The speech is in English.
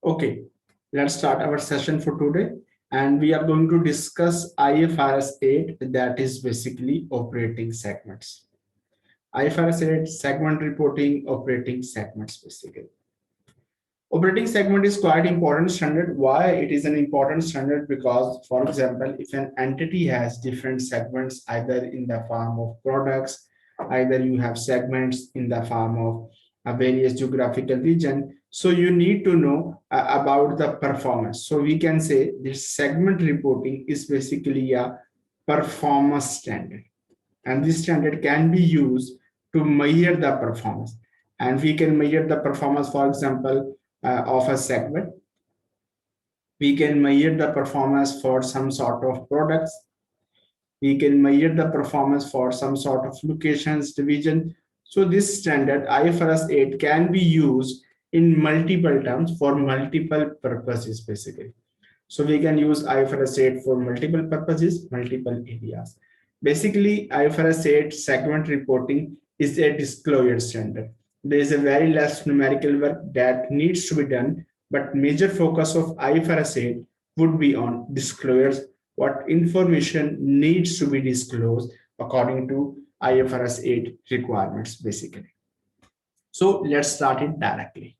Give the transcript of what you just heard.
Okay, let's start our session for today. And we are going to discuss IFRS 8, that is basically operating segments. IFRS 8 segment reporting, operating segments basically. Operating segment is quite important standard. Why it is an important standard? Because, for example, if an entity has different segments, either in the form of products, either you have segments in the form of a various geographical region, so you need to know about the performance. So we can say this segment reporting is basically a performance standard, and this standard can be used to measure the performance. And we can measure the performance, for example, of a segment. We can measure the performance for some sort of products. We can measure the performance for some sort of locations, division. So this standard IFRS 8 can be used in multiple terms for multiple purposes basically. So we can use IFRS 8 for multiple purposes, multiple areas. Basically, IFRS 8 segment reporting is a disclosure standard. There is a very less numerical work that needs to be done, but major focus of IFRS 8 would be on disclosures, what information needs to be disclosed according to IFRS 8 requirements basically. So let's start it directly.